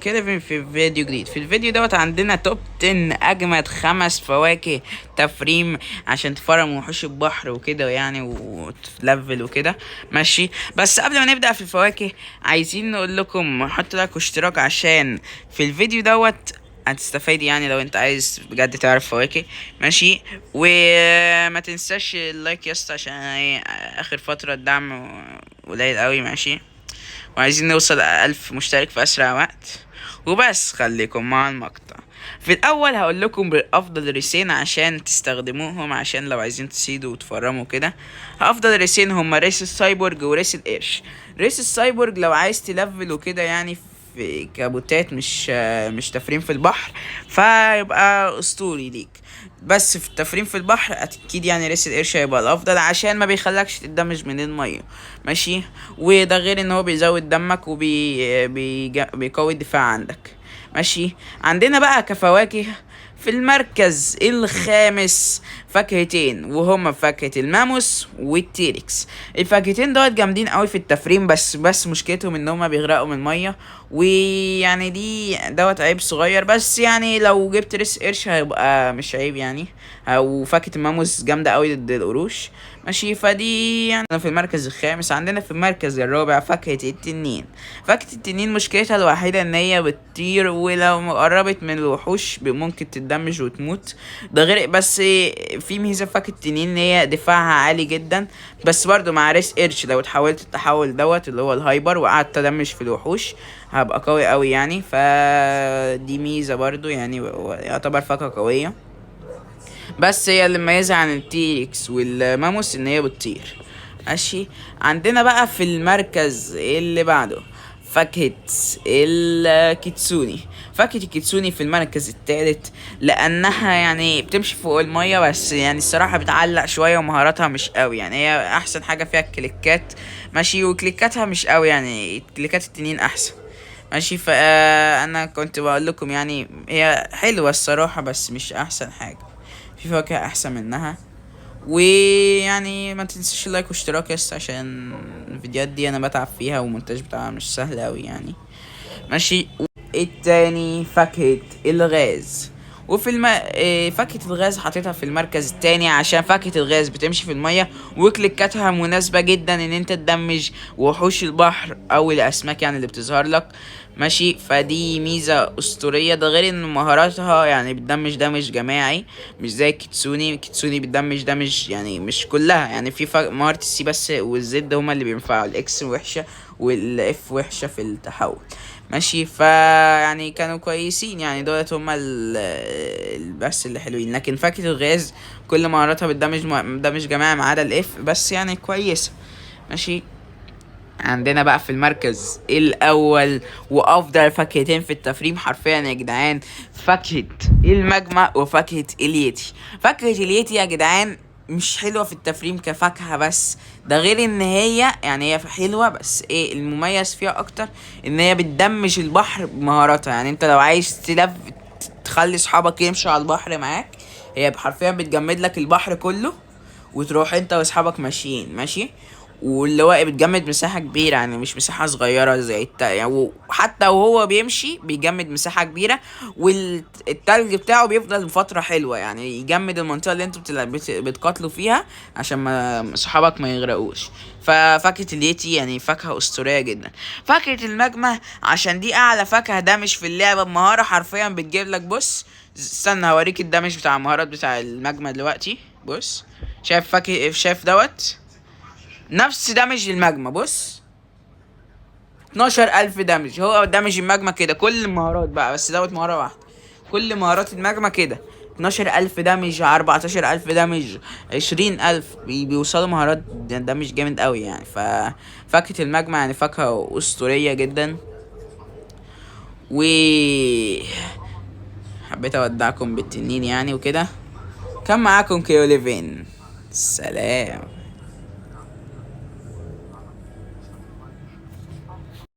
كده في فيديو جديد. في الفيديو دوت عندنا توب 10 اجمد 5 فواكه تفريم عشان تفرم وحوش البحر وكده يعني وتلفل وكده ماشي. بس قبل ما نبدأ في الفواكه عايزين نقول لكم حط لايك واشتراك عشان في الفيديو دوت هتستفاد، يعني لو انت عايز بجد تعرف فواكه ماشي. وما تنساش اللايك يا اسطى عشان اخر فترة الدعم قليل قوي ماشي، وعايزين نوصل 1000 مشترك في اسرع وقت. وبس خليكم مع المقطع. في الاول هقول لكم بافضل ريسين عشان تستخدموهم عشان لو عايزين تسيدوا وتفرموا كده. افضل ريسين هما ريس السايبورج وريس القرش. ريس السايبورج لو عايز تلفل وكده يعني في كابوتات مش تفريم في البحر، فيبقى اسطوري ليك. بس في التفريم في البحر اكيد يعني ريس القرش هيبقى الافضل عشان ما بيخلكش تدمج من الميه ماشي. وده غير ان هو بيزود دمك بيقوي الدفاع عندك ماشي. عندنا بقى كفواكه في المركز الخامس فاكهتين وهما فاكهة الماموس والتيركس. الفاكهتين دوت جامدين قوي في التفريم، بس مشكلتهم ان هما بيغرقوا من الميه، ويعني دي دوت عيب صغير. بس يعني لو جبت ريس قرش هيبقى مش عيب يعني. وفاكهة الماموس جامدة قوي ضد القروش ماشي. فدي يعني في المركز الخامس. عندنا في المركز الرابع فاكهة التنين. فاكهة التنين مشكلتها الوحيدة ان هي بتطير، ولو قربت من الوحوش ممكن تتدمج وتموت. ده غير بس في ميزة في فاكهة التنين ان هي دفاعها عالي جدا. بس برضو مع ريس قرش لو اتحولت التحول دوت اللي هو الهايبر وقعدت تدمج في الوحوش هبقى قوي قوي يعني. فدي ميزة برضو يعني يعتبر فاكهة قوية. بس هي اللي مميزة عن التيركس والماموس ان هي بتطير ماشي. عندنا بقى في المركز اللي بعده فاكهة الكيتسوني. فاكهة الكيتسوني في المركز الثالث لانها يعني بتمشي فوق المية، بس يعني الصراحة بتعلق شوية ومهاراتها مش قوي يعني. هي احسن حاجة فيها الكليكات ماشي، وكليكاتها مش قوي يعني، كليكات التنين احسن ماشي. فانا كنت بقول لكم يعني هي حلوة الصراحة بس مش احسن حاجة، في فواكه احسن منها. ويعني ما تنسيش اللايك واشتراك يس عشان الفيديوهات دي انا بتعب فيها والمونتاج بتاعها مش سهل اوي يعني ماشي. التاني فاكهة الغاز. فاكهة الغاز حطيتها في المركز التاني عشان فاكهة الغاز بتمشي في المية وكليكاتها مناسبة جدا ان انت تدمج وحوش البحر او الاسماك يعني اللي بتظهر لك ماشي. فدي ميزة اسطورية. ده غير ان مهاراتها يعني بتدمج دمج جماعي مش زي كيتسوني بتدمج دمج يعني مش كلها يعني. في مهارة السي بس والزد هما اللي بينفعوا، الاكس وحشة والاف وحشة في التحول ماشي. يعني كانوا كويسين يعني دولت هما بس اللي حلوين. لكن فاكهة الغاز كل مهاراتها دمج جماعي ما عدا الاف بس يعني كويسة ماشي. عندنا بقى في المركز الاول وافضل فاكهتين في التفريم حرفيا يا جدعان فاكهة المجمع وفاكهة اليتي. فاكهة اليتي يا جدعان مش حلوة في التفريم كفاكهة بس، ده غير ان هي يعني هي حلوة بس ايه المميز فيها اكتر ان هي بتدمج البحر بمهاراتها. يعني انت لو عايز تخلي صحابك يمشوا على البحر معاك، هي حرفيا بتجمد لك البحر كله وتروح انت واصحابك ماشيين ماشي. واللي هو بتجمد مساحة كبيرة يعني مش مساحة صغيرة زي يعني وحتى وهو بيمشي بيجمد مساحة كبيرة، والتلج بتاعه بيفضل فترة حلوة يعني يجمد المنطقة اللي انتوا بتقاتلوا فيها عشان ما صحابك ما يغرقوش. ففاكهة اليتي يعني فاكهة أسطورية جدا. فاكهة المجمع عشان دي أعلى فاكهة دمج في اللعبة بمهارة حرفيا بتجيب لك. بص استنى هوريك الدمج بتاع المهارات بتاع المجمع دلوقتي. بص شايف فاكهة شايف دوت نفس دمج الماجما. بص 12000 دمج، هو دمج الماجما كده كل المهارات بقى بس دوت مهارة واحدة. كل مهارات الماجما كده 12000 دمج 14000 دمج 20000 بيوصلوا مهارات دمج جامد قوي يعني. فاكهة الماجما يعني فاكهة أسطورية جدا. و حبيت اودعكم بالتنين يعني وكده. كان معاكم كيوليفين، سلام.